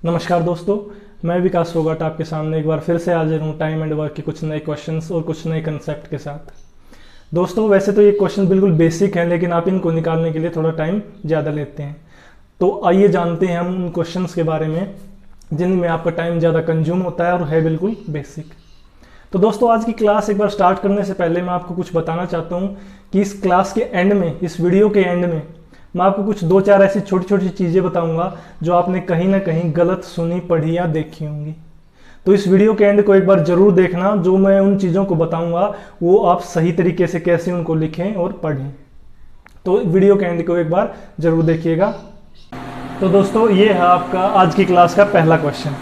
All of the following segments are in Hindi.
नमस्कार दोस्तों, मैं विकास फोगाट आपके सामने एक बार फिर से हाजिर हूँ टाइम एंड वर्क के कुछ नए क्वेश्चंस और कुछ नए कंसेप्ट के साथ। दोस्तों वैसे तो ये क्वेश्चन बिल्कुल बेसिक हैं, लेकिन आप इनको निकालने के लिए थोड़ा टाइम ज़्यादा लेते हैं। तो आइए जानते हैं हम उन क्वेश्चंस के बारे में जिनमें आपका टाइम ज़्यादा कंज्यूम होता है और है बिल्कुल बेसिक। तो दोस्तों आज की क्लास एक बार स्टार्ट करने से पहले मैं आपको कुछ बताना चाहता हूँ कि इस क्लास के एंड में, इस वीडियो के एंड में मैं आपको कुछ दो चार ऐसी छोटी छोटी चीज़ें बताऊंगा जो आपने कहीं ना कहीं गलत सुनी, पढ़ी या देखी होंगी। तो इस वीडियो के एंड को एक बार जरूर देखना। जो मैं उन चीज़ों को बताऊंगा वो आप सही तरीके से कैसे उनको लिखें और पढ़ें। तो वीडियो के एंड को एक बार जरूर देखिएगा। तो दोस्तों ये है आपका आज की क्लास का पहला क्वेश्चन।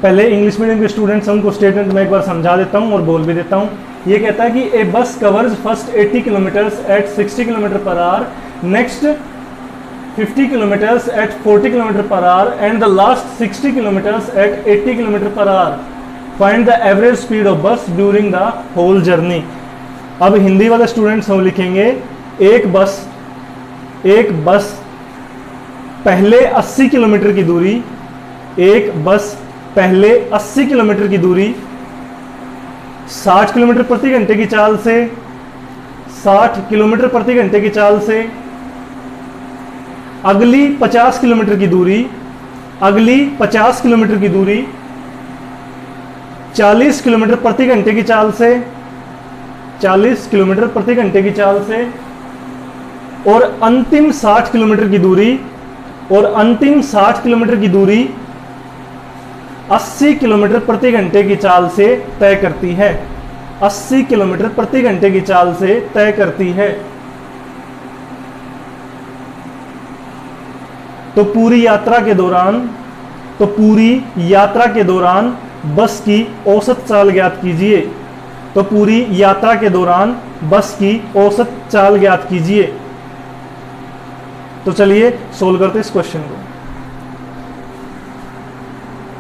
पहले इंग्लिश मीडियम के स्टूडेंट्स हैं उनको स्टेटमेंट में एक बार समझा देता हूँ और बोल भी देता हूँ। ये कहता है कि a bus covers first 80 kilometres at 60 kilometre per hour, next 50 kilometers at 40 km per hour and the last 60 kilometers at 80 km per hour. Find the average speed of bus during the whole journey. अब हिंदी वाले स्टूडेंट्स हम लिखेंगे एक बस पहले 80 किलोमीटर की दूरी, एक बस पहले 80 किलोमीटर की दूरी 60 किलोमीटर प्रति घंटे की चाल से, 60 किलोमीटर प्रति घंटे की चाल से अगली 50 किलोमीटर की दूरी, अगली 50 किलोमीटर की दूरी 40 किलोमीटर प्रति घंटे की चाल से, 40 किलोमीटर प्रति घंटे की चाल से और अंतिम 60 किलोमीटर की दूरी, और अंतिम 60 किलोमीटर की दूरी 80 किलोमीटर प्रति घंटे की चाल से तय करती है। 80 किलोमीटर प्रति घंटे की चाल से तय करती है। तो पूरी यात्रा के दौरान बस की औसत चाल ज्ञात कीजिए। तो पूरी यात्रा के दौरान बस की औसत चाल ज्ञात कीजिए। तो चलिए सोल्व करते इस क्वेश्चन को।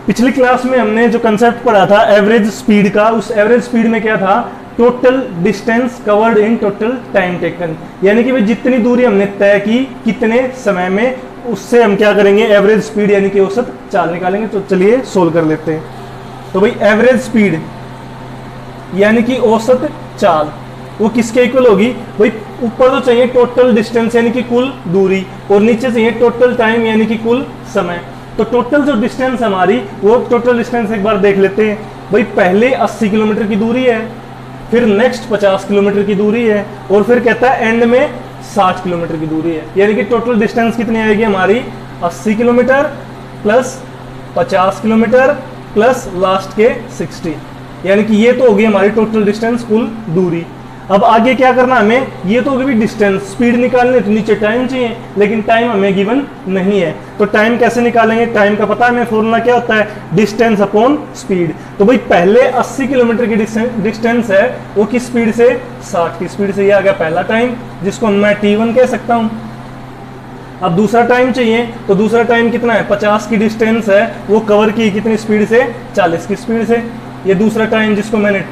पिछली क्लास में हमने जो कंसेप्ट पढ़ा था एवरेज स्पीड का, उस एवरेज स्पीड में क्या था? Total distance covered in total time taken, यानी कि भाई जितनी दूरी हमने तय की कितने समय में, उससे हम क्या करेंगे? एवरेज स्पीड यानी कि औसत चाल निकालेंगे। तो चलिए सोल्व कर लेते हैं। तो भाई एवरेज स्पीड यानी कि औसत चाल वो किसके इक्वल होगी? भाई ऊपर तो चाहिए टोटल डिस्टेंस यानी कि कुल दूरी, और नीचे चाहिए टोटल टाइम यानी कि कुल समय। तो टोटल जो डिस्टेंस हमारी, वो टोटल डिस्टेंस एक बार देख लेते हैं। भाई पहले 80 किलोमीटर की दूरी है, फिर नेक्स्ट 50 किलोमीटर की दूरी है, और फिर कहता है एंड में 60 किलोमीटर की दूरी है। यानी कि टोटल डिस्टेंस कितनी आएगी हमारी? 80 kilometre plus 50 kilometre plus last के 60, यानी कि ये तो होगी हमारी टोटल डिस्टेंस, कुल दूरी। अब आगे क्या करना हमें? ये तो होगी डिस्टेंस, स्पीड निकालने तो नीचे टाइम चाहिए, लेकिन टाइम हमें गिवन नहीं है। तो टाइम कैसे निकालेंगे? टाइम का पता है हमें, फॉर्मूला क्या होता है? Distance upon speed. तो भाई पहले 80 किलोमीटर की डिस्टेंस है वो किस स्पीड से? 60 की स्पीड से। ये आ गया पहला टाइम, जिसको मैं t1 कह सकता हूं। अब दूसरा टाइम चाहिए, तो दूसरा टाइम कितना है? 50 की डिस्टेंस है वो कवर की कितनी स्पीड से? 40 की स्पीड से। ये दूसरा टाइम जिसको मैंने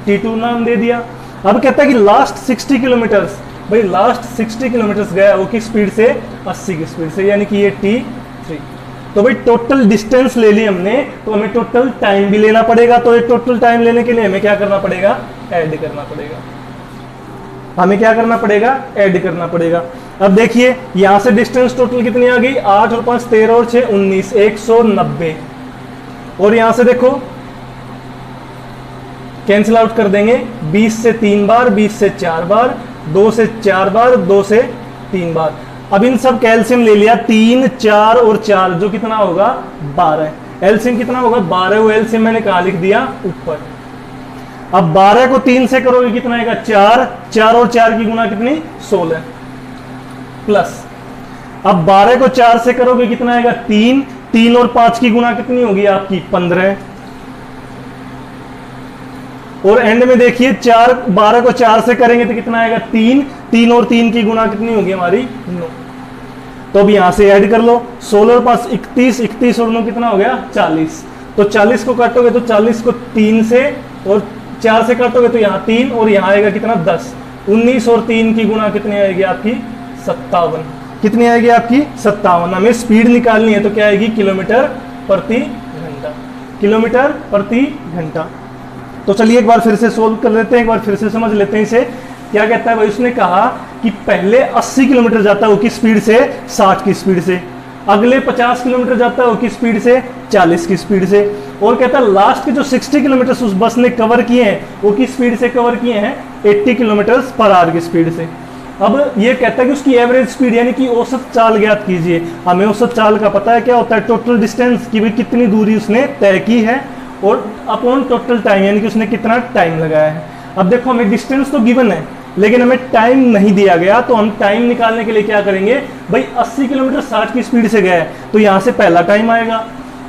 t2 नाम दे दिया। अब कहता है कि लास्ट 60 किलोमीटर्स, भाई लास्ट 60 किलोमीटर्स गया वो किस स्पीड से? 80 की स्पीड से, यानी कि ये t3। तो भाई टोटल डिस्टेंस ले ली हमने, तो हमें टोटल टाइम भी लेना पड़ेगा। तो ये टोटल टाइम लेने के लिए हमें क्या करना पड़ेगा? ऐड करना पड़ेगा। हमें क्या करना पड़ेगा? ऐड करना पड़ेगा। अब देखिए यहां से डिस्टेंस टोटल कितनी आ गई? 8 और 5 13 और 6 19, 190। और यहां से देखो कैंसिल आउट कर देंगे, 20 से 3 बार, 20 से 4 बार, 2 से 4 बार, 2 से 3 बार। अब इन सब का एलसीएम ले लिया, 3 4 और 4, जो कितना होगा? 12। एलसीएम कितना होगा? 12। वो एलसीएम मैंने कहा लिख दिया? ऊपर। अब 12 को 3 से करोगे कितना आएगा? 4। 4 और 4 की गुना कितनी? 16 प्लस। अब 12 को 4 से करोगे कितना आएगा? 3। 3 और 5 की गुना कितनी होगी आपकी? 15। और एंड में देखिए 12 को 4 से करेंगे तो कितना आएगा? 3। 3 और 3 की गुना कितनी होगी हमारी? 9। तो अब यहां से ऐड कर लो, 16 और 5 31, 31 और 9 कितना हो गया? 40। तो 40 को काटोगे तो 40 को 3 से और 4 से काटोगे तो यहाँ 3, और यहाँ आएगा कितना? 10। 19 और 3 की गुना कितनी आएगी आपकी? 57। कितनी आएगी आपकी? 57। हमें स्पीड निकालनी है तो क्या आएगी? किलोमीटर प्रति घंटा, किलोमीटर प्रति घंटा। तो चलिए एक बार फिर से सोल्व कर लेते हैं, एक बार फिर से समझ लेते हैं इसे। क्या कहता है भाई, उसने कहा कि पहले 80 किलोमीटर जाता है किस स्पीड से, 60 की स्पीड से, अगले 50 किलोमीटर जाता है किस स्पीड से, 40 की स्पीड से, और कहता है लास्ट के जो 60 किलोमीटर उस बस ने कवर किए हैं वो किस स्पीड से कवर किए हैं, 80 किलोमीटर पर आवर की स्पीड से। अब ये कहता है कि उसकी एवरेज स्पीड यानी कि औसत चाल ज्ञात कीजिए। हमें औसत चाल का पता है क्या होता है, टोटल डिस्टेंस की भी कितनी दूरी उसने तय की है और अपॉन टोटल टाइम यानी कि उसने कितना टाइम लगाया है। अब देखो हमें डिस्टेंस तो गिवन है लेकिन हमें टाइम नहीं दिया गया, तो हम टाइम निकालने के लिए क्या करेंगे भाई, 80 किलोमीटर 60 की स्पीड से गया है तो यहाँ से पहला टाइम आएगा,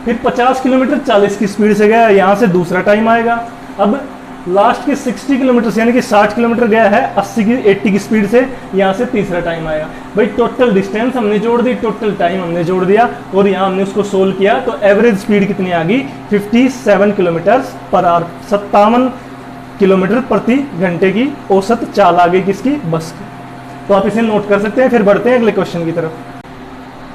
फिर 50 किलोमीटर 40 की स्पीड से गया है, यहाँ से दूसरा टाइम आएगा। अब लास्ट के 60 किलोमीटर यानी कि 60 किलोमीटर गया है 80 की स्पीड से, यहाँ से तीसरा टाइम आएगा। भाई टोटल डिस्टेंस हमने जोड़ दी, टोटल टाइम हमने जोड़ दिया और यहाँ हमने उसको सोल्व किया तो एवरेज स्पीड कितनी आ गई, 57 किलोमीटर पर आवर, 57 किलोमीटर प्रति घंटे की औसत चाल आ गई किसकी, बस की। तो आप इसे नोट कर सकते हैं। फिर बढ़ते हैं अगले क्वेश्चन की तरफ।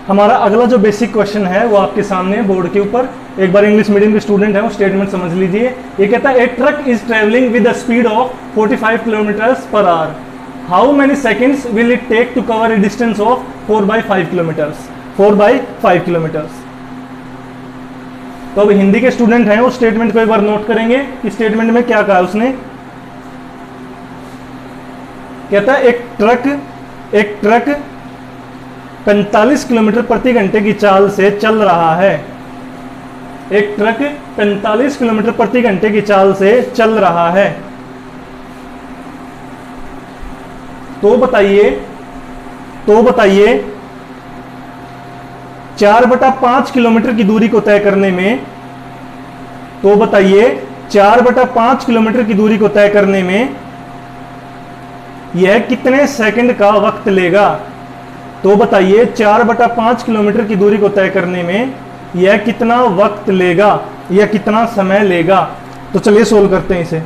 हमारा अगला जो बेसिक क्वेश्चन है वो आपके सामने बोर्ड के ऊपर, एक बार इंग्लिश मीडियम के स्टूडेंट है वो स्टेटमेंट समझ लीजिए। ये कहता है a truck is travelling with the speed of 45 kilometre per hour, how many seconds will it take to cover a distance of 4/5 kilometres, 4/5 kilometres. तो अब हिंदी के स्टूडेंट हैं वो स्टेटमेंट को एक बार नोट करेंगे कि स्टेटमेंट में क्या कहा उसने। कहता है एक ट्रक 45 किलोमीटर प्रति घंटे की चाल से चल रहा है, एक ट्रक 45 किलोमीटर प्रति घंटे की चाल से चल रहा है। तो बताइए 4/5 किलोमीटर की दूरी को तय करने में, तो बताइए 4/5 किलोमीटर की दूरी को तय करने में यह कितने सेकंड का वक्त लेगा। तो बताइए 4/5 किलोमीटर की दूरी को तय करने में यह कितना वक्त लेगा या कितना समय लेगा। तो चलिए सोल्व करते हैं इसे।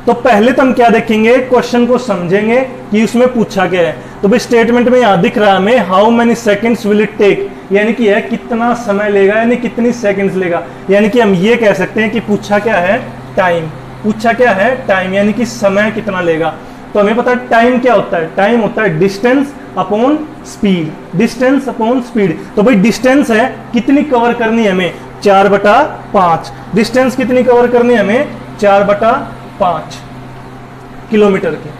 तो पहले तो हम क्या देखेंगे, क्वेश्चन को समझेंगे कि उसमें पूछा क्या है। तो भाई स्टेटमेंट में यहां दिख रहा है हमें how many seconds will it take, यानी कि यह कितना समय लेगा, यानी कितनी सेकंड्स लेगा। यानी कि हम ये कह सकते हैं कि पूछा क्या है, टाइम। पूछा क्या है, टाइम, यानी कि समय कितना लेगा। तो हमें पता है टाइम क्या होता है, टाइम होता है distance upon speed, distance upon speed. तो भाई डिस्टेंस है कितनी कवर करनी है हमें, 4/5। डिस्टेंस कितनी कवर करनी है हमें, 4/5 किलोमीटर की।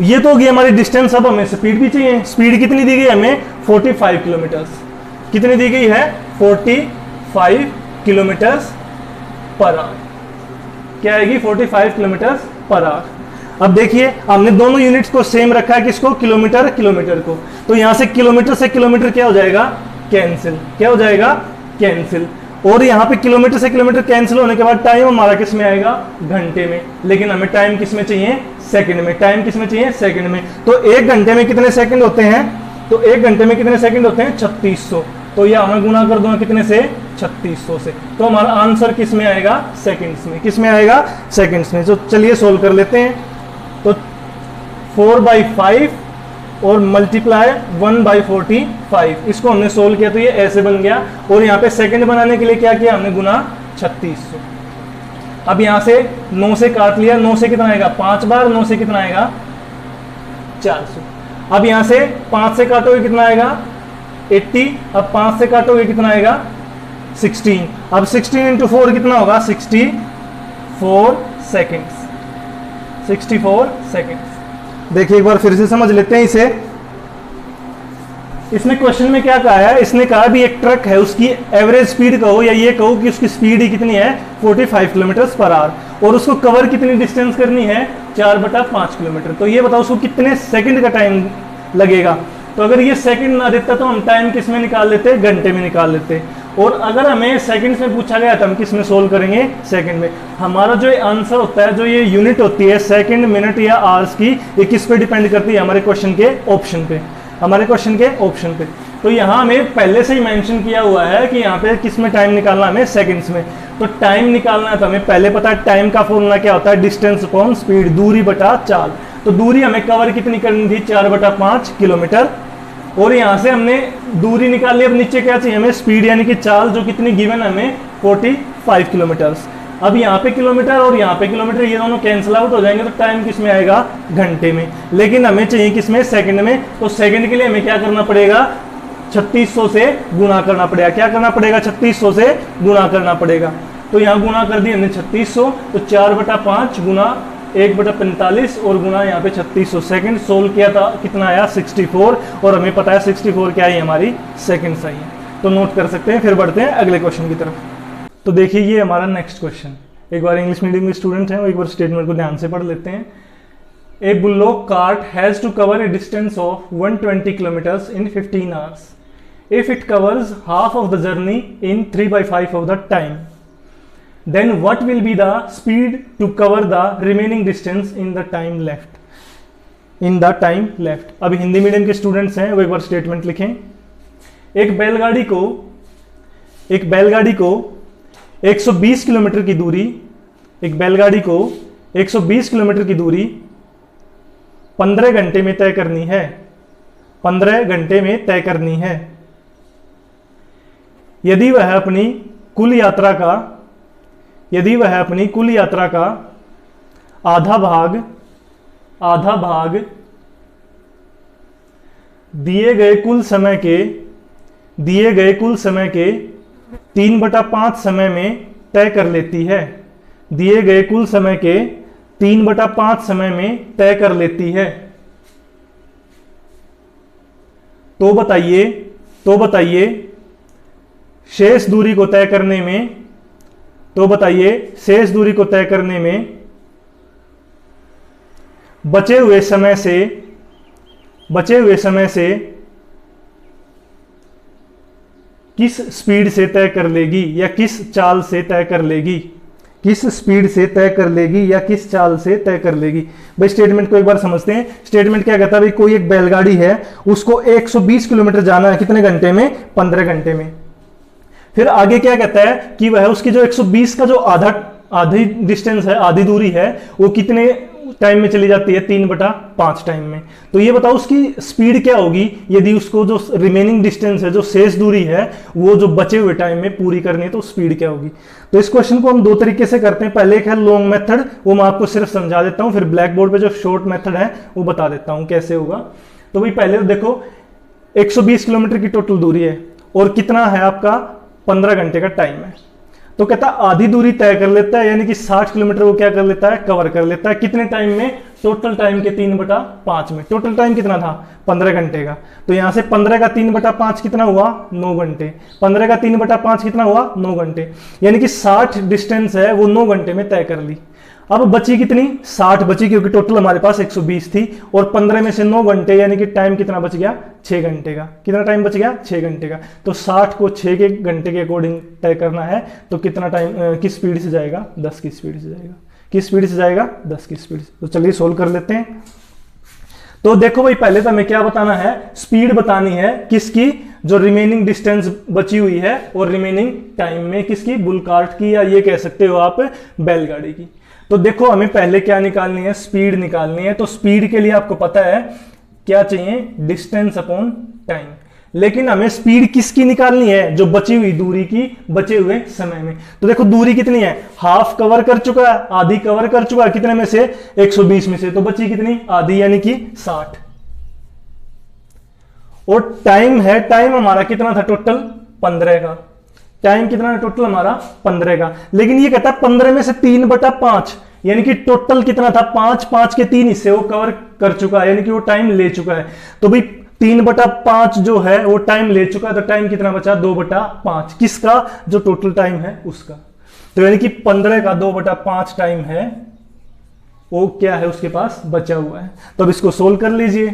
ये तो होगी हमारी डिस्टेंस। अब हमें स्पीड भी चाहिए। स्पीड कितनी दी गई हमें, 45 किलोमीटर। कितनी दी गई है, 45 किलोमीटर पर आवर। क्या आएगी, 45 किलोमीटर पर आवर। अब देखिए हमने दोनों यूनिट्स को सेम रखा है, किसको, किलोमीटर को। तो यहां से किलोमीटर क्या हो जाएगा, कैंसिल। क्या हो जाएगा, कैंसिल। और यहाँ पे किलोमीटर से किलोमीटर कैंसिल होने के बाद टाइम हमारा किस में आएगा, घंटे में। लेकिन हमें टाइम किस में चाहिए, सेकंड में। टाइम किस में चाहिए, सेकंड में। तो एक घंटे में कितने सेकंड होते हैं, तो एक घंटे में कितने सेकंड होते हैं, 3600। तो यह हमें गुना कर दूंगा कितने से, 3600 से। तो हमारा आंसर किस में आएगा, सेकंड्स में। किस में आएगा, सेकंड्स में। तो चलिए सोल्व कर लेते हैं। तो 4/5 और मल्टीप्लाई 1/45, इसको हमने सोल्व किया तो ये ऐसे बन गया। और यहाँ पे सेकंड बनाने के लिए क्या किया हमने, गुना 3600। अब यहाँ से 9 से काट लिया, 9 से कितना आएगा, 5 बार 9 से कितना आएगा, 400। अब यहाँ से 5 से काटोगे कितना आएगा, 80। अब 5 से काटोगे कितना आएगा, 16। अब 16 इंटू 4 कितना होगा, 64 सेकेंड्स। 64 सेकेंड्स। देखिए एक बार फिर से समझ लेते हैं इसे। इसने क्वेश्चन में क्या कहा है, इसने कहा भी एक ट्रक है, उसकी एवरेज स्पीड कहो या ये कहो कि उसकी स्पीड ही कितनी है, 45 किलोमीटर पर आवर। और उसको कवर कितनी डिस्टेंस करनी है, 4/5 किलोमीटर। तो ये बताओ उसको कितने सेकंड का टाइम लगेगा। तो अगर ये सेकंड ना देता तो हम टाइम किस में निकाल लेते, घंटे में निकाल लेते। और अगर हमें सेकंड्स में पूछा गया तो हम किस में सोल्व करेंगे, सेकंड में। हमारा जो आंसर होता है, जो ये यूनिट होती है सेकंड, मिनट या आवर्स की, ये किस पे डिपेंड करती है, हमारे क्वेश्चन के ऑप्शन पे, हमारे क्वेश्चन के ऑप्शन पे। तो यहाँ हमें पहले से ही मेंशन किया हुआ है कि यहाँ पे किस में टाइम निकालना, हमें सेकंड्स में। तो टाइम निकालना है तो हमें पहले पता है टाइम का फॉर्मूला क्या होता है, डिस्टेंस अपॉन स्पीड, दूरी बटा चाल। तो दूरी हमें कवर कितनी करनी थी, 4/5 किलोमीटर। और यहाँ से हमने दूरी निकाल ली। अब नीचे क्या चाहिए हमें, स्पीड यानी कि चाल, जो कितनी गिवन हमें 45 किलोमीटर्स। अब यहाँ पे किलोमीटर और यहाँ पे किलोमीटर, ये दोनों कैंसिल आउट हो जाएंगे, तो टाइम किस में आएगा, घंटे में। लेकिन हमें चाहिए किस में, सेकंड में। तो सेकंड के लिए हमें क्या करना पड़ेगा, 3600 से गुणा करना पड़ेगा। क्या करना पड़ेगा, 3600 से गुणा करना पड़ेगा। तो यहाँ गुणा कर दिया हमने 3600, तो 4/5 गुणा 1/45 और गुणा यहाँ पे 3600। सेकंड सोल्व किया था, कितना आया 64, और हमें पता है 64 क्या है, हमारी सेकंड सही है। तो नोट कर सकते हैं। फिर बढ़ते हैं अगले क्वेश्चन की तरफ। तो देखिए ये हमारा नेक्स्ट क्वेश्चन, एक बार इंग्लिश मीडियम के स्टूडेंट हैं वो एक बार स्टेटमेंट को ध्यान से पढ़ लेते हैं। A bullock cart has to cover a distance of 120 kilometres in 15 hours if it covers half of the journey in 3/5 of the time, then what will be the speed to cover the remaining distance in the time left। अब हिंदी मीडियम के स्टूडेंट्स हैं वो एक बार स्टेटमेंट लिखें। एक बैलगाड़ी को 120 किलोमीटर की दूरी, एक बैलगाड़ी को 120 किलोमीटर की दूरी 15 घंटे में तय करनी है, 15 घंटे में तय करनी है। यदि वह अपनी कुल यात्रा का आधा भाग दिए गए कुल समय के 3/5 समय में तय कर लेती है, दिए गए कुल समय के 3/5 समय में तय कर लेती है, तो बताइए शेष दूरी को तय करने में बचे हुए समय से किस स्पीड से तय कर लेगी या किस चाल से तय कर लेगी, किस स्पीड से तय कर लेगी या किस चाल से तय कर लेगी। भाई स्टेटमेंट को एक बार समझते हैं। स्टेटमेंट क्या कहता है, भाई कोई एक बैलगाड़ी है, उसको 120 किलोमीटर जाना है, कितने घंटे में, 15 घंटे में। फिर आगे क्या कहता है कि वह उसकी जो 120 का जो आधी डिस्टेंस है, आधी दूरी है, वो कितने टाइम में चली जाती है, 3/5 टाइम में। तो ये बताओ उसकी स्पीड क्या होगी यदि उसको जो रिमेनिंग डिस्टेंस है, जो शेष दूरी है, वो जो बचे हुए टाइम में पूरी करनी है, तो स्पीड क्या होगी। तो इस क्वेश्चन को हम दो तरीके से करते हैं। पहले एक है लॉन्ग मेथड, वो मैं आपको सिर्फ समझा देता हूं, फिर ब्लैक बोर्ड पे जो शॉर्ट मेथड है वो बता देता हूं कैसे होगा। तो भाई पहले तो देखो 120 किलोमीटर की टोटल दूरी है और कितना है आपका, 15 घंटे का टाइम है। तो कहता आधी दूरी तय कर लेता है, यानी कि 60 किलोमीटर वो क्या कर लेता है, कवर कर लेता है। कितने टाइम में, टोटल टाइम के 3/5 में। टोटल टाइम कितना था, 15 घंटे का। तो यहां से 15 का 3/5 कितना हुआ, 9 घंटे। 15 का 3/5 कितना हुआ, 9 घंटे। यानी कि 60 डिस्टेंस है वो 9 घंटे में तय कर ली। अब बची कितनी, 60 बची, क्योंकि टोटल हमारे पास 120 थी, और 15 में से 9 घंटे, यानी कि टाइम कितना बच गया, 6 घंटे का। कितना टाइम बच गया, 6 घंटे का। तो 60 को 6 के घंटे के अकॉर्डिंग तय करना है, तो कितना टाइम किस स्पीड से जाएगा, 10 की स्पीड से जाएगा। किस स्पीड से जाएगा, 10 की स्पीड से। तो चलिए सोल्व कर लेते हैं। तो देखो भाई पहले तो हमें क्या बताना है, स्पीड बतानी है किसकी, जो रिमेनिंग डिस्टेंस बची हुई है, और रिमेनिंग टाइम में किसकी, बुल कार्ट की, या ये कह सकते हो आप बैलगाड़ी की। तो देखो हमें पहले क्या निकालनी है, स्पीड निकालनी है। तो स्पीड के लिए आपको पता है क्या चाहिए, डिस्टेंस अपॉन टाइम। लेकिन हमें स्पीड किसकी निकालनी है, जो बची हुई दूरी की, बचे हुए समय में। तो देखो दूरी कितनी है, हाफ कवर कर चुका है, आधी कवर कर चुका है, कितने में से, 120 में से। तो बची कितनी, आधी, यानी कि 60। और टाइम है, टाइम हमारा कितना था, टोटल 15 का। टाइम कितना है टोटल हमारा, 15 का। लेकिन ये कहता है 15 में से 3/5, यानी कि टोटल कितना था, 5 के 3 हिस्से वो कवर कर चुका है, यानी कि वो टाइम ले चुका है। तो भाई 3/5 जो है वो टाइम ले चुका है, तो टाइम कितना बचा, 2/5। किसका, जो टोटल टाइम है उसका। तो यानी कि 15 का 2/5 टाइम है, वो क्या है उसके पास बचा हुआ है। तो अब इसको सोल्व कर लीजिए।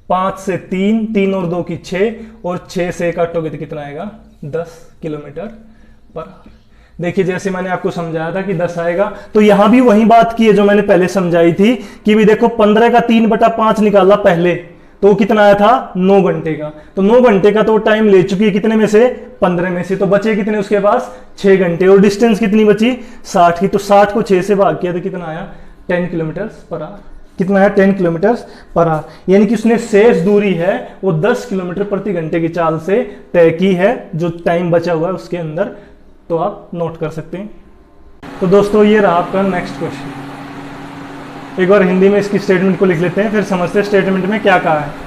5 से 3, 3 और 2 की 6, और 6 से काटोगे तो कितना आएगा, 10 किलोमीटर पर आवर। देखिए जैसे मैंने आपको समझाया था कि 10 आएगा, तो यहां भी वही बात की है जो मैंने पहले समझाई थी कि भी देखो 15 का 3/5 निकाला पहले, तो कितना आया था, 9 घंटे का। तो 9 घंटे का तो टाइम ले चुकी है, कितने में से, 15 में से। तो बचे कितने उसके पास, 6 घंटे। और डिस्टेंस कितनी बची, 60 की। तो 60 को 6 से भाग किया तो कितना आया, 10 किलोमीटर पर आवर। कितना है 10 किलोमीटर पर आवर, यानी कि उसने शेष दूरी है वो 10 किलोमीटर प्रति घंटे की चाल से तय की है, जो टाइम बचा हुआ है उसके अंदर। तो आप नोट कर सकते हैं। तो दोस्तों ये रहा आपका नेक्स्ट क्वेश्चन। एक बार हिंदी में इसकी स्टेटमेंट को लिख लेते हैं, फिर समझते हैं स्टेटमेंट में क्या कहा है।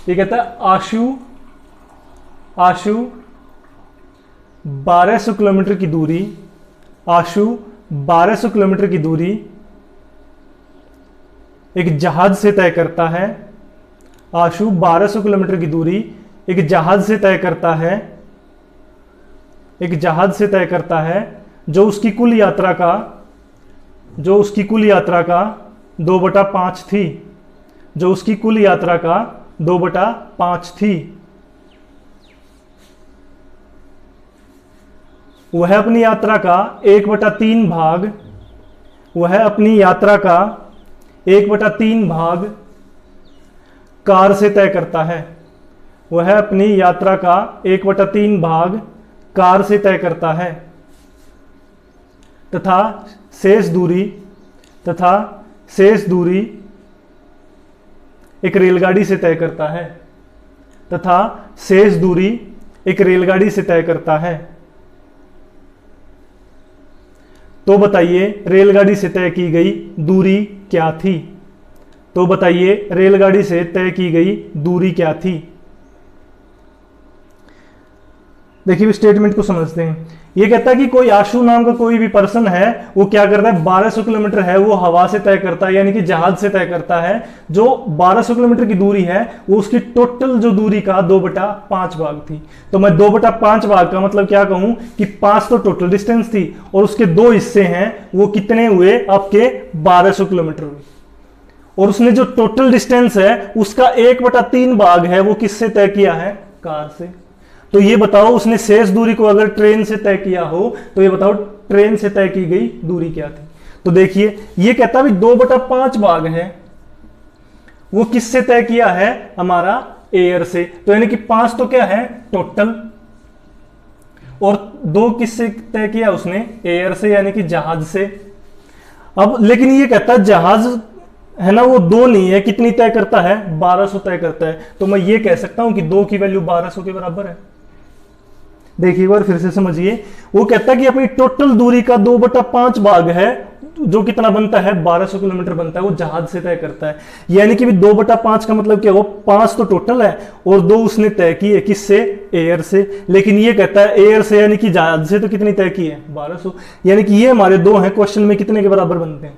ये कहता है आशु 1200 किलोमीटर की दूरी, आशु 1200 किलोमीटर की दूरी एक जहाज से तय करता है। आशु 1200 किलोमीटर की दूरी एक जहाज से तय करता है, एक जहाज से तय करता है, जो उसकी कुल यात्रा का 2/5 थी, जो उसकी कुल यात्रा का 2/5 थी। वह अपनी यात्रा का 1/3 भाग, वह अपनी यात्रा का 1/3 भाग कार से तय करता है, वह अपनी यात्रा का 1/3 भाग कार से तय करता है, तथा शेष दूरी एक रेलगाड़ी से तय करता है, तथा शेष दूरी एक रेलगाड़ी से तय करता है। तो बताइए रेलगाड़ी से तय की गई दूरी क्या थी? तो बताइए रेलगाड़ी से तय की गई दूरी क्या थी? देखिए स्टेटमेंट को समझते हैं। ये कहता है कि कोई आशु नाम का कोई भी पर्सन है, वो क्या करता है 1200 किलोमीटर है वो हवा से तय करता है, यानी कि जहाज से तय करता है। जो 1200 किलोमीटर की दूरी है वो उसकी टोटल जो दूरी का 2/5 भाग थी। तो मैं 2/5 भाग का मतलब क्या कहूं कि 5 तो टोटल डिस्टेंस थी और उसके 2 हिस्से हैं, वो कितने हुए आपके 1200 किलोमीटर हुए। और उसने जो टोटल डिस्टेंस है उसका 1/3 भाग है वो किससे तय किया है? कार से। तो ये बताओ उसने शेष दूरी को अगर ट्रेन से तय किया हो तो ये बताओ ट्रेन से तय की गई दूरी क्या थी? तो देखिए ये कहता है 2/5 भाग है, वो किससे तय किया है? हमारा एयर से। तो यानी कि 5 तो क्या है टोटल, और 2 किससे तय किया उसने? एयर से, यानी कि जहाज से। अब लेकिन ये कहता है जहाज है ना वो 2 नहीं है, कितनी तय करता है? 1200 तय करता है। तो मैं ये कह सकता हूं कि 2 की वैल्यू 1200 के बराबर है। देखिए एक बार फिर से समझिए। वो कहता है कि अपनी टोटल दूरी का 2/5 भाग है, जो कितना बनता है? 1200 किलोमीटर बनता है, वो जहाज से तय करता है। यानी कि 2/5 का मतलब क्या हो? 5 तो टोटल है और 2 उसने तय की है, किससे? एयर से। लेकिन ये कहता है एयर से यानी कि जहाज से तो कितनी तय की है? 1200। यानी कि ये हमारे 2 हैं, क्वेश्चन में कितने के बराबर बनते हैं?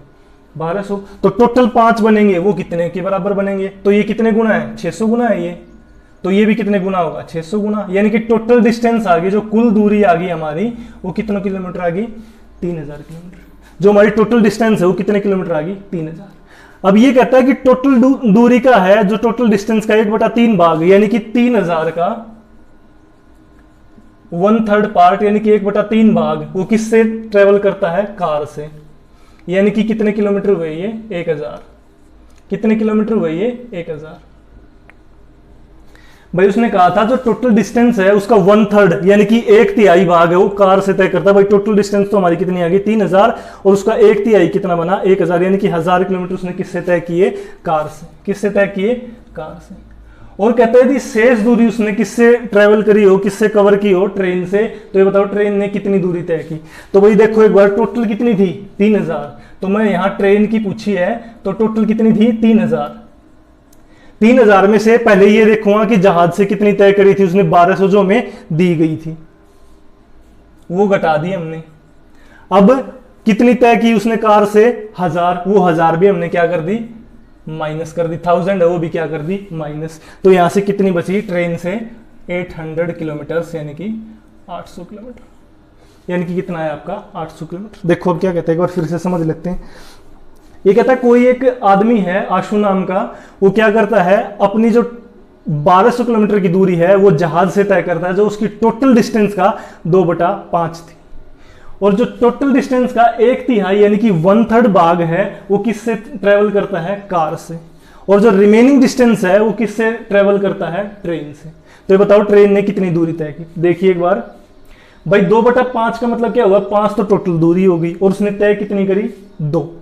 1200। तो टोटल 5 बनेंगे, वो कितने के बराबर बनेंगे? तो ये कितने गुना है? 600 गुना है ये। तो ये भी कितने गुना होगा? 600 गुना। यानी कि टोटल डिस्टेंस आ गई, जो कुल दूरी आ गई हमारी, वो कितने किलोमीटर आ गई? 3000 किलोमीटर। जो हमारी टोटल डिस्टेंस है वो कितने किलोमीटर आ गई? 3000। अब ये कहता है कि टोटल दूरी का है जो टोटल डिस्टेंस का 1/3 भाग, यानी कि 3000 का 1/3 पार्ट, यानी कि 1/3 भाग वो किससे ट्रेवल करता है? कार से। यानी कि कितने किलोमीटर हुए ये? 1000। कितने किलोमीटर हुए ये? 1000। भाई उसने कहा था जो टोटल डिस्टेंस है उसका 1/3 यानी कि 1/3 भाग है वो कार से तय करता है। भाई टोटल डिस्टेंस तो हमारी कितनी आ गई? 3000, और उसका 1/3 कितना बना? 1000। यानी कि 1000 किलोमीटर उसने किससे तय किए? कार से। किससे तय किए? कार से। और कहते हैं शेष दूरी उसने किससे ट्रेवल करी हो, किससे कवर की हो? ट्रेन से। तो ये बताओ ट्रेन ने कितनी दूरी तय की? तो भाई देखो एक बार टोटल कितनी थी? 3000। तो मैं यहाँ ट्रेन की पूछी है तो टोटल कितनी थी? 3000। 3000 में से पहले ये देखूंगा कि जहाज से कितनी तय करी थी उसने? 1200 जो हमें दी गई थी वो घटा दी हमने। अब कितनी तय की उसने कार से? 1000। वो 1000 भी हमने क्या कर दी? माइनस कर दी। 1000 है वो भी क्या कर दी? माइनस। तो यहां से कितनी बची ट्रेन से? 800 किलोमीटर, यानी कि 800 किलोमीटर। यानी कि कितना है आपका? 800 किलोमीटर। देखो अब क्या कहते हैं, एक बार फिर से समझ लेते हैं। ये कहता है कोई एक आदमी है आशु नाम का, वो क्या करता है अपनी जो 1200 किलोमीटर की दूरी है वो जहाज से तय करता है, जो उसकी टोटल डिस्टेंस का 2/5 थी। और जो टोटल डिस्टेंस का 1/3 यानी कि 1/3 भाग है वो किससे ट्रेवल करता है? कार से। और जो रिमेनिंग डिस्टेंस है वो किससे ट्रेवल करता है? ट्रेन से। तो ये बताओ ट्रेन ने कितनी दूरी तय की? देखिए एक बार भाई 2/5 का मतलब क्या हुआ, 5 तो टोटल दूरी हो गई, और उसने तय कितनी करी, 2,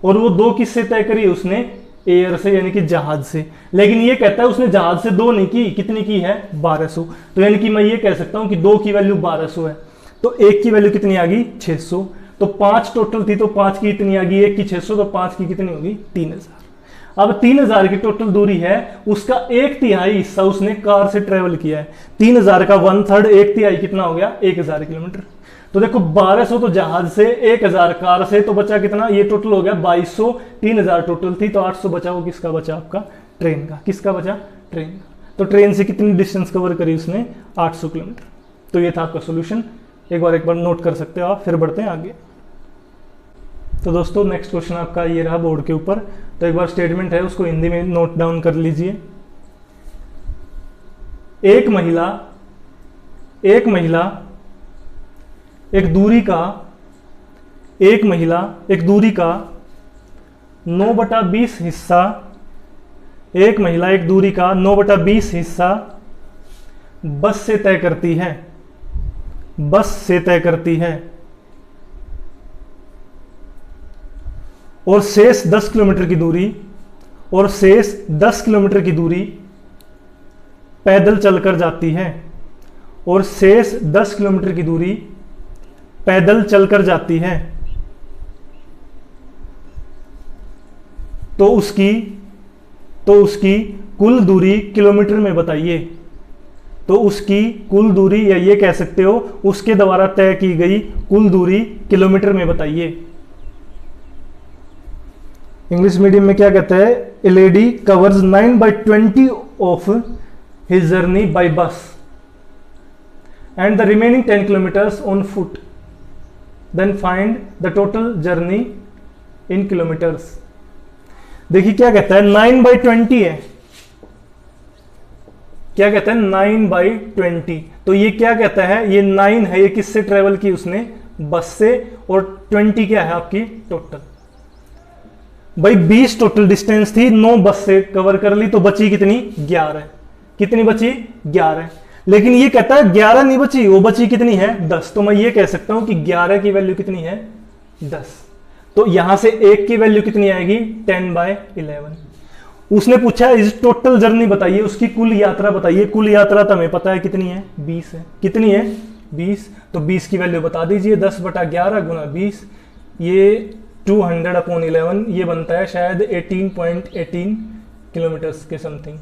और वो 2 किससे तय करी, उसने एयर से यानी कि जहाज से। लेकिन ये कहता है उसने जहाज से 2 नहीं की, कितनी की है, 1200। तो यानी कि मैं ये कह सकता हूं कि 2 की वैल्यू 1200 है, तो 1 की वैल्यू कितनी आ गई, 600। तो 5 टोटल थी तो 5 की इतनी आ गई, 1 की 600, तो 5 की कितनी होगी, 3000। अब 3000 की टोटल दूरी है, उसका 1/3 हिस्सा उसने कार से ट्रेवल किया है। 3000 का 1/3, 1/3 कितना हो गया, 1000 किलोमीटर। तो देखो 1200 तो जहाज से, 1000 कार से, तो बचा कितना, ये टोटल हो गया 2200। 3000 टोटल थी तो 800 बचा, वो किसका बचा, आपका ट्रेन का। किसका बचा, ट्रेन का। तो ट्रेन से कितनी डिस्टेंस कवर करी उसने, 800 किलोमीटर। तो ये था आपका सोल्यूशन, एक बार नोट कर सकते हो आप। फिर बढ़ते हैं आगे। तो दोस्तों नेक्स्ट क्वेश्चन आपका ये रहा बोर्ड के ऊपर, तो एक बार स्टेटमेंट है उसको हिंदी में नोट डाउन कर लीजिए। एक महिला एक दूरी का 9/20 हिस्सा, एक महिला एक दूरी का 9/20 हिस्सा बस से तय करती है, और शेष 10 किलोमीटर की दूरी पैदल चलकर जाती है, और शेष 10 किलोमीटर की दूरी पैदल चलकर जाती है। तो उसकी कुल दूरी किलोमीटर में बताइए। तो उसकी कुल दूरी, या ये कह सकते हो उसके द्वारा तय की गई कुल दूरी किलोमीटर में बताइए। इंग्लिश मीडियम में क्या कहता है, a lady covers 9/20 of his journey by bus and the remaining 10 kilometres on foot, then find the total journey in kilometres. देखिए क्या कहता है, 9/20 है, क्या कहता है 9/20। तो ये क्या कहता है, ये 9 है, ये किससे ट्रेवल की उसने, बस से, और 20 क्या है आपकी टोटल। भाई 20 टोटल डिस्टेंस थी, 9 बस से कवर कर ली, तो बची कितनी, 11। कितनी बची, 11। लेकिन ये कहता है 11 नहीं बची, वो बची कितनी है, 10। तो मैं ये कह सकता हूं कि 11 की वैल्यू कितनी है, 10। तो यहां से 1 की वैल्यू कितनी आएगी, 10/11। उसने पूछा इस टोटल जर्नी बताइए, उसकी कुल यात्रा बताइए। कुल यात्रा तो हमें पता है कितनी है, 20 है। कितनी है, 20। तो 20 की वैल्यू बता दीजिए, 10/11 गुना 20, ये 200/11, ये बनता है शायद 18.18 किलोमीटर्स के समथिंग,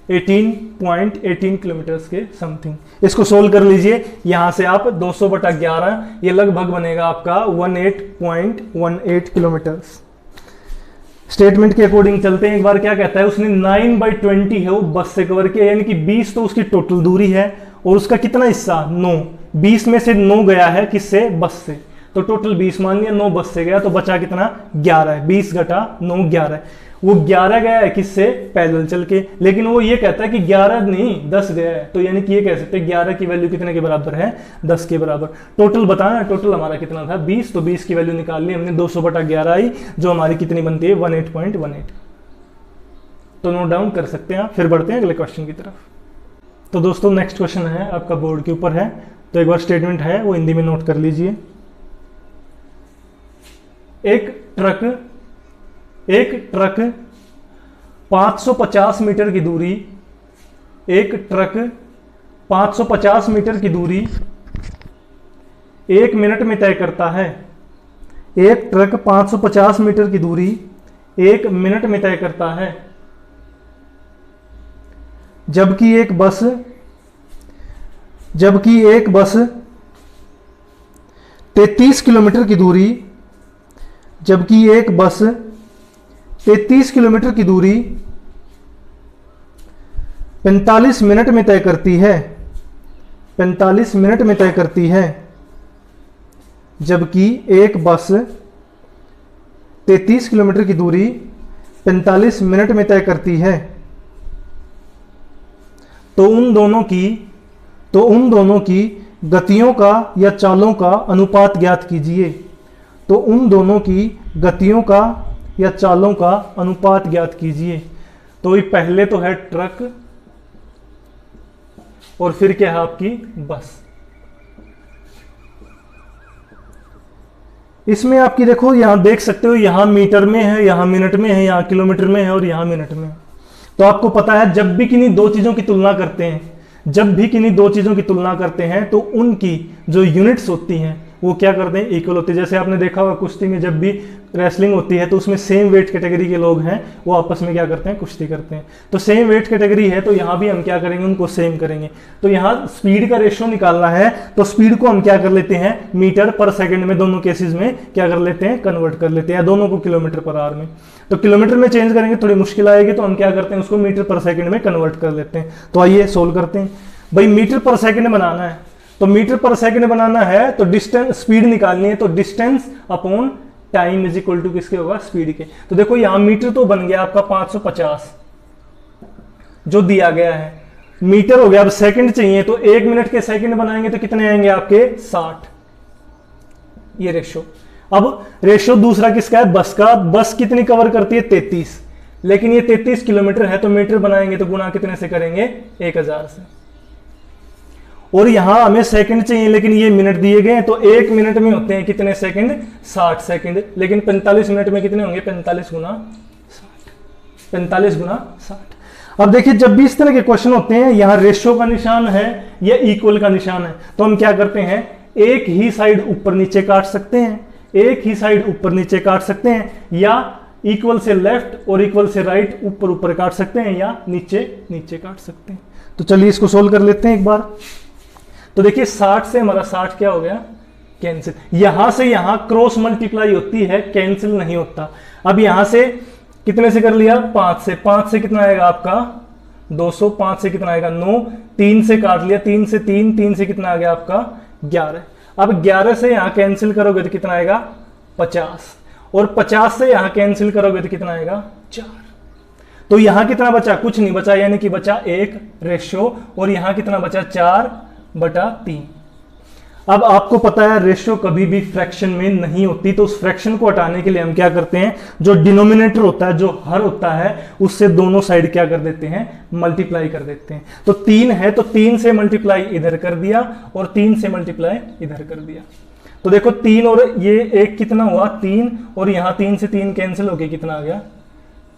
18.18 किलोमीटर्स के समथिंग। इसको सोल्व कर लीजिए, यहां से आप 200/11, ये लगभग बनेगा आपका 18.18 किलोमीटर्स। स्टेटमेंट के अकॉर्डिंग चलते हैं एक बार। क्या कहता है, उसने 9/20 है वो बस से कवर किया, यानी कि 20 तो उसकी टोटल दूरी है, और उसका कितना हिस्सा, 9। 20 में से 9 गया है किससे, बस से, तो टोटल 20 मान लिया, 9 बस से गया, तो बचा कितना, 11 है। 20 घटा 9, 11। वो 11 गया है किससे, पैदल चल के। लेकिन वो ये कहता है कि 11 नहीं 10 गया है, तो यानी कि ये कह सकते हैं 11 की वैल्यू कितने के बराबर है, 10 के बराबर। टोटल बताना, टोटल हमारा कितना था, 20। तो 20 की वैल्यू निकाल ली हमने, 200/11 आई, जो हमारी कितनी बनती है, 18.18। तो नोट डाउन कर सकते हैं आप। फिर बढ़ते हैं अगले क्वेश्चन की तरफ। तो दोस्तों नेक्स्ट क्वेश्चन है आपका बोर्ड के ऊपर है, तो एक बार स्टेटमेंट है वो हिंदी में नोट कर लीजिए। एक ट्रक 550 मीटर की दूरी, एक ट्रक 550 मीटर की दूरी 1 मिनट में तय करता है। एक ट्रक 550 मीटर की दूरी 1 मिनट में तय करता है, जबकि एक बस 33 किलोमीटर की दूरी, जबकि एक बस 33 किलोमीटर की दूरी 45 मिनट में तय करती है, 45 मिनट में तय करती है, जबकि एक बस 33 किलोमीटर की दूरी 45 मिनट में तय करती है। तो उन दोनों की गतियों का या चालों का अनुपात ज्ञात कीजिए। तो उन दोनों की गतियों का या चालों का अनुपात ज्ञात कीजिए। तो ये पहले तो है ट्रक, और फिर क्या है आपकी बस। इसमें आपकी देखो यहां देख सकते हो, यहां मीटर में है, यहां मिनट में है, यहां किलोमीटर में है और यहां मिनट में है। तो आपको पता है जब भी किन्हीं दो चीजों की तुलना करते हैं, जब भी किन्हीं दो चीजों की तुलना करते हैं तो उनकी जो यूनिट्स होती हैं वो क्या करते हैं, इक्वल होते हैं। जैसे आपने देखा होगा कुश्ती में जब भी रेसलिंग होती है तो उसमें सेम वेट कैटेगरी के लोग हैं वो आपस में क्या करते हैं, कुश्ती करते हैं। तो सेम वेट कैटेगरी है तो यहाँ भी हम क्या करेंगे, उनको सेम करेंगे। तो यहाँ स्पीड का रेशियो निकालना है तो स्पीड को हम क्या कर लेते हैं, मीटर पर सेकंड में दोनों केसेस में क्या कर लेते हैं, कन्वर्ट कर लेते हैं, दोनों को किलोमीटर पर आवर में। तो किलोमीटर में चेंज करेंगे थोड़ी मुश्किल आएगी तो हम क्या करते हैं, उसको मीटर पर सेकंड में कन्वर्ट कर लेते हैं। तो आइए सोल्व करते हैं। भाई मीटर पर सेकंड बनाना है, तो मीटर पर सेकंड बनाना है तो डिस्टेंस, स्पीड निकालनी है तो distance upon time is equal to किसके होगा, स्पीड के। तो देखो यहां मीटर तो बन गया आपका 550 जो दिया गया है, मीटर हो गया। अब सेकंड चाहिए तो 1 मिनट के सेकंड बनाएंगे तो कितने आएंगे आपके 60, ये रेशो। अब रेशो दूसरा किसका है, बस का। बस कितनी कवर करती है, 33, लेकिन ये 33 किलोमीटर है तो मीटर बनाएंगे तो गुणा कितने से करेंगे, 1000 से। और यहां हमें सेकंड चाहिए लेकिन ये मिनट दिए गए हैं तो 1 मिनट में होते हैं कितने सेकंड, 60 सेकंड, लेकिन 45 मिनट में कितने होंगे, 45 गुना 60, 45 गुना 60। अब देखिए जब भी इस तरह के क्वेश्चन होते हैं यहां रेशियो का निशान है या इक्वल का निशान है तो हम क्या करते हैं, एक ही साइड ऊपर नीचे काट सकते हैं, एक ही साइड ऊपर नीचे काट सकते हैं, या इक्वल से लेफ्ट और इक्वल से राइट ऊपर ऊपर काट सकते हैं, या नीचे नीचे काट सकते हैं। तो चलिए इसको सोल्व कर लेते हैं एक बार। तो देखिए 60 से हमारा 60 क्या हो गया, कैंसिल। यहां से यहां क्रॉस मल्टीप्लाई होती है, कैंसिल नहीं होता। अब यहां से कितने से कर लिया, 5 से। 5 से कितना आएगा आपका 200, 5 से कितना आएगा 9, 3 से काट लिया, 3 से 3, 3 से कितना आ गया आपका 11। अब 11 से यहां कैंसिल करोगे तो कितना आएगा 50, और 50 से यहां कैंसिल करोगे तो कितना आएगा 4। तो यहां कितना बचा, कुछ नहीं बचा, यानी कि बचा 1 रेशियो, और यहां कितना बचा 4/3। अब आपको पता है रेशियो कभी भी फ्रैक्शन में नहीं होती, तो उस फ्रैक्शन को हटाने के लिए हम क्या करते हैं, जो डिनोमिनेटर होता है, जो हर होता है, उससे दोनों साइड क्या कर देते हैं, मल्टीप्लाई कर देते हैं। तो 3 है तो 3 से मल्टीप्लाई इधर कर दिया और 3 से मल्टीप्लाई इधर कर दिया। तो देखो 3 और ये 1 कितना हुआ 3, और यहां 3 से 3 कैंसिल होके कितना आ गया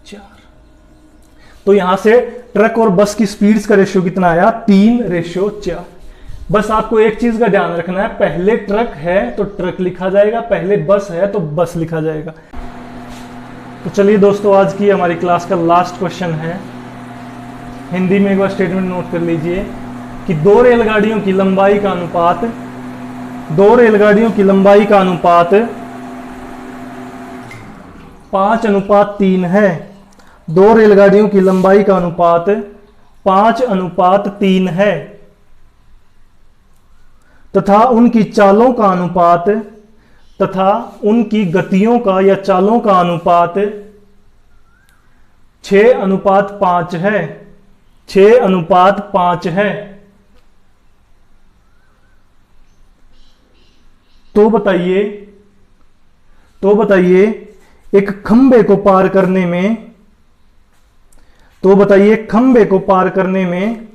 4। तो यहां से ट्रक और बस की स्पीड्स का रेशियो कितना आया, 3/4। बस आपको एक चीज का ध्यान रखना है, पहले ट्रक है तो ट्रक लिखा जाएगा, पहले बस है तो बस लिखा जाएगा। तो चलिए दोस्तों, आज की हमारी क्लास का लास्ट क्वेश्चन है, हिंदी में एक बार स्टेटमेंट नोट कर लीजिए कि 2 रेलगाड़ियों की लंबाई का अनुपात 5:3 है। 2 रेलगाड़ियों की लंबाई का अनुपात 5:3 है तथा उनकी चालों का अनुपात तथा उनकी गतियों का या चालों का अनुपात 6:5 है। 6:5 है। तो बताइए एक खंबे को पार करने में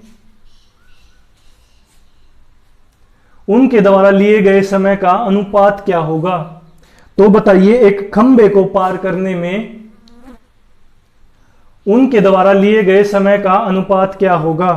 उनके द्वारा लिए गए समय का अनुपात क्या होगा। तो बताइए एक खंबे को पार करने में उनके द्वारा लिए गए समय का अनुपात क्या होगा।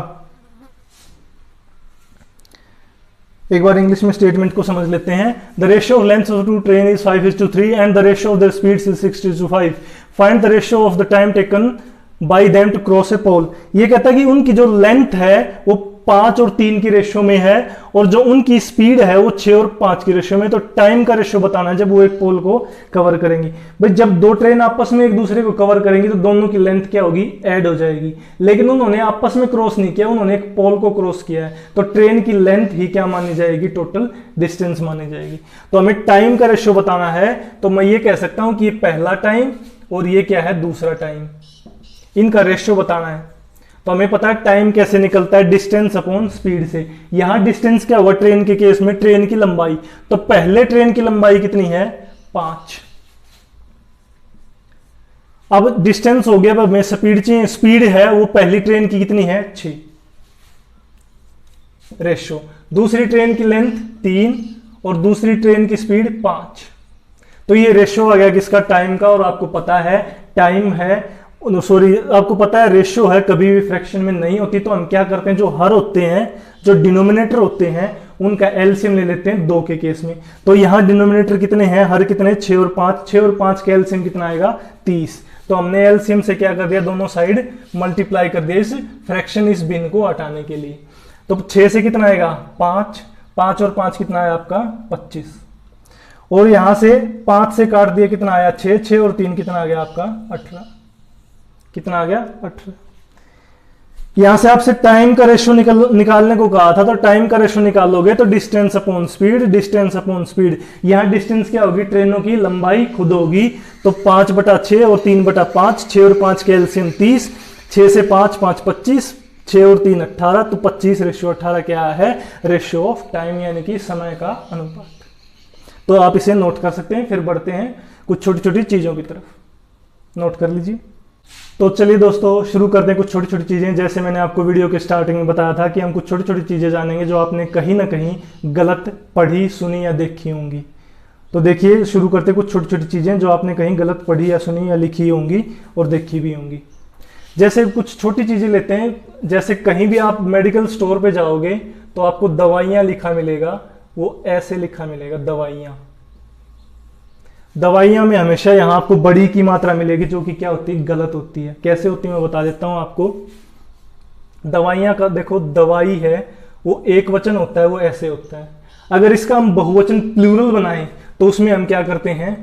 एक बार इंग्लिश में स्टेटमेंट को समझ लेते हैं। The ratio of length of two train is 5:3 and the ratio of their speeds is 6:5। Find the ratio of the time taken by them to cross a pole. ये कहता है कि उनकी जो लेंथ है वो 5 और 3 की रेशियो में है, और जो उनकी स्पीड है वो 6 और 5 की रेशियो में। तो टाइम का रेशियो बताना है जब वो एक पोल को कवर करेंगी। भाई जब 2 ट्रेन आपस में एक दूसरे को कवर करेंगी तो दोनों की लेंथ क्या होगी, ऐड हो जाएगी। लेकिन उन्होंने आपस में क्रॉस नहीं किया, उन्होंने एक पोल को क्रॉस किया है, तो ट्रेन की लेंथ ही क्या मानी जाएगी, टोटल डिस्टेंस मानी जाएगी। तो हमें टाइम का रेशियो बताना है, तो मैं ये कह सकता हूं कि ये पहला टाइम और ये क्या है, दूसरा टाइम, इनका रेशियो बताना है। तो हमें पता है टाइम कैसे निकलता है, डिस्टेंस अपॉन स्पीड से। यहां डिस्टेंस क्या हुआ ट्रेन के केस में, ट्रेन की लंबाई। तो पहले ट्रेन की लंबाई कितनी है 5। अब डिस्टेंस हो गया, अब हमें स्पीड चाहिए, स्पीड है वो पहली ट्रेन की कितनी है 6। रेशो। दूसरी ट्रेन की लेंथ 3 और दूसरी ट्रेन की स्पीड 5। तो ये रेशो आ गया किसका, टाइम का। और आपको पता है टाइम है, सॉरी आपको पता है रेशो है, कभी भी फ्रैक्शन में नहीं होती। तो हम क्या करते हैं, जो हर होते हैं, जो डिनोमिनेटर होते हैं, उनका एलसीएम ले लेते हैं 2 के केस में। तो यहां डिनोमिनेटर कितने हैं, हर कितने, 6 और 5। 6 और 5 का एलसीएम कितना आएगा, 30। तो हमने एलसीएम से क्या कर दिया, दोनों साइड मल्टीप्लाई कर दिया इस फ्रैक्शन, इस भिन्न को हटाने के लिए। तो 6 से कितना आएगा, 5। 5 और 5 कितना है आपका, 25। और यहां से 5 से काट दिया, कितना आया, 6। 6 और 3 कितना आ गया आपका, 18। कितना आ गया, 18। यहां से आपसे टाइम का रेशो निकालने को कहा था। तो टाइम का रेशो निकालोगे तो distance upon speed, distance upon speed. यहां डिस्टेंस क्या होगी, ट्रेनों की लंबाई खुद होगी। तो 5/6 और 3/5। 6 और 5 के एलसीएम 30। 6 से 5, 5 25। 6 और 3 18। तो 25:18 क्या है, रेशियो ऑफ टाइम, यानी कि समय का अनुपात। तो आप इसे नोट कर सकते हैं। फिर बढ़ते हैं कुछ छोटी छोटी चीजों की तरफ, नोट कर लीजिए। तो चलिए दोस्तों शुरू करते हैं कुछ छोटी छोटी चीजें। जैसे मैंने आपको वीडियो के स्टार्टिंग में बताया था कि हम कुछ छोटी छोटी चीजें जानेंगे जो आपने कहीं ना कहीं गलत पढ़ी, सुनी या देखी होंगी। तो देखिए शुरू करते हैं कुछ छोटी छोटी चीजें जो आपने कहीं गलत पढ़ी या सुनी या लिखी होंगी और देखी भी होंगी। जैसे कुछ छोटी चीजें लेते हैं, जैसे कहीं भी आप मेडिकल स्टोर पे जाओगे तो आपको दवाइयां लिखा मिलेगा, वो ऐसे लिखा मिलेगा, दवाइयां। दवाइयां में हमेशा यहां आपको बड़ी की मात्रा मिलेगी, जो कि क्या होती है, गलत होती है। कैसे होती है मैं बता देता हूं आपको। दवाइयां का देखो, दवाई है वो एक वचन होता है, वो ऐसे होता है। अगर इसका हम बहुवचन प्लूरल बनाएं तो उसमें हम क्या करते हैं,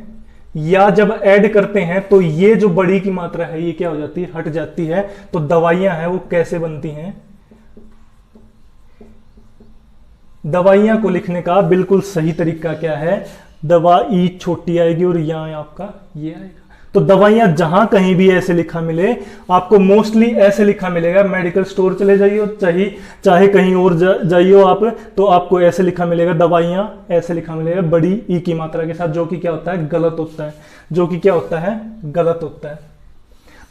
या जब ऐड करते हैं तो ये जो बड़ी की मात्रा है ये क्या हो जाती है, हट जाती है। तो दवाइयां हैं वो कैसे बनती हैं, दवाइयां को लिखने का बिल्कुल सही तरीका क्या है, दवाई छोटी आएगी और यहां आपका ये आएगा। तो दवाइयां जहां कहीं भी ऐसे लिखा मिले, आपको मोस्टली ऐसे लिखा मिलेगा। मेडिकल स्टोर चले जाइए, चाहे कहीं और जाइए आप, तो आपको ऐसे लिखा मिलेगा, दवाइयां ऐसे लिखा मिलेगा बड़ी ई की मात्रा के साथ, जो कि क्या होता है, गलत होता है। जो कि क्या होता है, गलत होता है।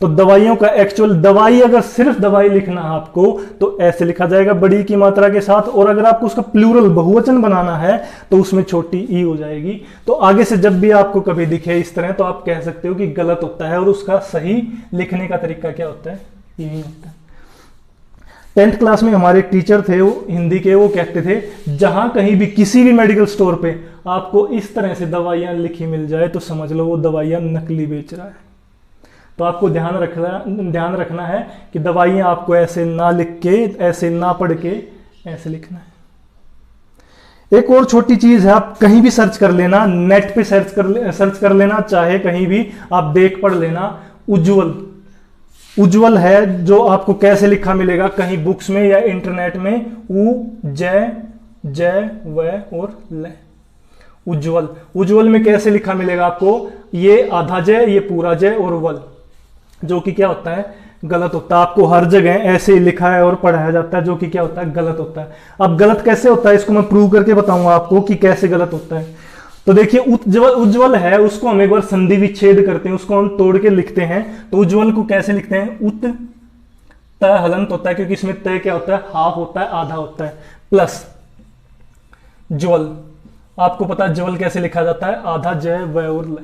तो दवाइयों का एक्चुअल, दवाई अगर सिर्फ दवाई लिखना है आपको तो ऐसे लिखा जाएगा बड़ी की मात्रा के साथ। और अगर आपको उसका प्लूरल बहुवचन बनाना है तो उसमें छोटी ई हो जाएगी। तो आगे से जब भी आपको कभी दिखे इस तरह तो आप कह सकते हो कि गलत होता है, और उसका सही लिखने का तरीका क्या होता है, यही होता है। 10th क्लास में हमारे टीचर थे, वो हिंदी के, वो कहते थे जहां कहीं भी किसी भी मेडिकल स्टोर पे आपको इस तरह से दवाइयां लिखी मिल जाए तो समझ लो वो दवाइयां नकली बेच रहा है। तो आपको ध्यान रखना है कि दवाइयां आपको ऐसे ना लिख के, ऐसे ना पढ़ के, ऐसे लिखना है। एक और छोटी चीज है, आप कहीं भी सर्च कर लेना, नेट पे सर्च कर लेना, चाहे कहीं भी आप देख पढ़ लेना, उज्ज्वल। उज्ज्वल है जो आपको कैसे लिखा मिलेगा, कहीं बुक्स में या इंटरनेट में, उ जय व और ल। उज्ज्वल, उज्ज्वल में कैसे लिखा मिलेगा आपको, ये आधा जय, ये पूरा जय और वल, जो कि क्या होता है, गलत होता है। आपको हर जगह ऐसे ही लिखा है और पढ़ाया जाता है, जो कि क्या होता है, गलत होता है। अब गलत कैसे होता है इसको मैं प्रूव करके बताऊंगा आपको कि कैसे गलत होता है। तो देखिए उज्ज्वल है, उसको हम एक बार संधि विच्छेद करते हैं, उसको हम तोड़ के लिखते हैं। तो उज्ज्वल को कैसे लिखते हैं, उत त हलंत होता है, क्योंकि इसमें तय क्या होता है, हाफ होता है, आधा होता है, प्लस ज्वल। आपको पता है ज्वल कैसे लिखा जाता है, आधा जय व और ल।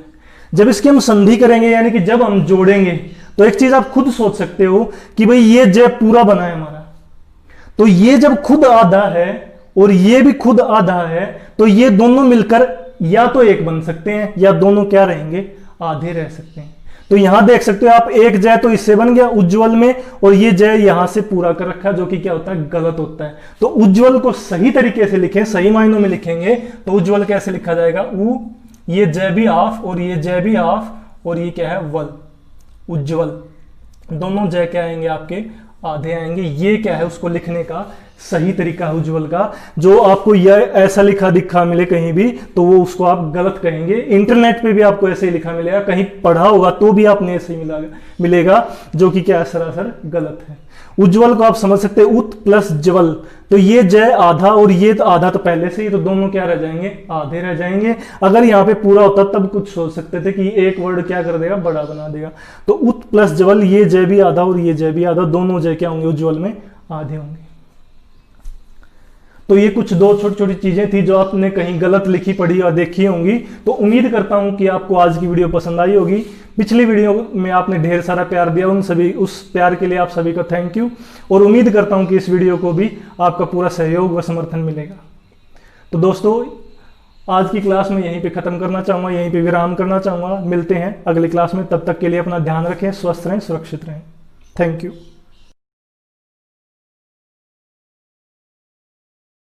जब इसकी हम संधि करेंगे, यानी कि जब हम जोड़ेंगे, तो एक चीज आप खुद सोच सकते हो कि भाई ये जय पूरा बना है हमारा, तो ये जब खुद आधा है और ये भी खुद आधा है, तो ये दोनों मिलकर या तो एक बन सकते हैं या दोनों क्या रहेंगे, आधे रह सकते हैं। तो यहां देख सकते हो आप, एक जय तो इससे बन गया उज्ज्वल में, और ये जय यहां से पूरा कर रखा, जो कि क्या होता है, गलत होता है। तो उज्ज्वल को सही तरीके से लिखें, सही मायनों में लिखेंगे तो उज्ज्वल कैसे लिखा जाएगा, उ, ये जय भी ऑफ और ये जय भी ऑफ, और ये क्या है, वल। उज्ज्वल, दोनों जय क्या आएंगे आपके, आधे आएंगे। ये क्या है, उसको लिखने का सही तरीका है उज्ज्वल का। जो आपको यह ऐसा लिखा दिखा मिले कहीं भी, तो वो उसको आप गलत कहेंगे। इंटरनेट पे भी आपको ऐसे ही लिखा मिलेगा, कहीं पढ़ा होगा तो भी आपने ऐसे ही मिलेगा, जो कि क्या है, सरासर गलत है। उज्ज्वल को आप समझ सकते हैं, उत प्लस ज्वल, तो ये जय आधा और ये तो आधा तो पहले से ही, तो दोनों क्या रह जाएंगे, आधे रह जाएंगे। अगर यहाँ पे पूरा होता तब कुछ सोच सकते थे कि एक वर्ड क्या कर देगा, बड़ा बना देगा। तो उत प्लस ज्वल, ये जय भी आधा और ये जय भी आधा, दोनों जय क्या होंगे, उज्ज्वल में आधे होंगे। तो ये कुछ दो छोटी छोटी चीजें थी जो आपने कहीं गलत लिखी पढ़ी और देखी होंगी। तो उम्मीद करता हूं कि आपको आज की वीडियो पसंद आई होगी। पिछली वीडियो में आपने ढेर सारा प्यार दिया, उस प्यार के लिए आप सभी का थैंक यू। और उम्मीद करता हूं कि इस वीडियो को भी आपका पूरा सहयोग व समर्थन मिलेगा। तो दोस्तों, आज की क्लास में यहीं पे खत्म करना चाहूंगा, यहीं पे विराम करना चाहूंगा। मिलते हैं अगली क्लास में, तब तक के लिए अपना ध्यान रखें, स्वस्थ रहें, सुरक्षित रहें। Thank you.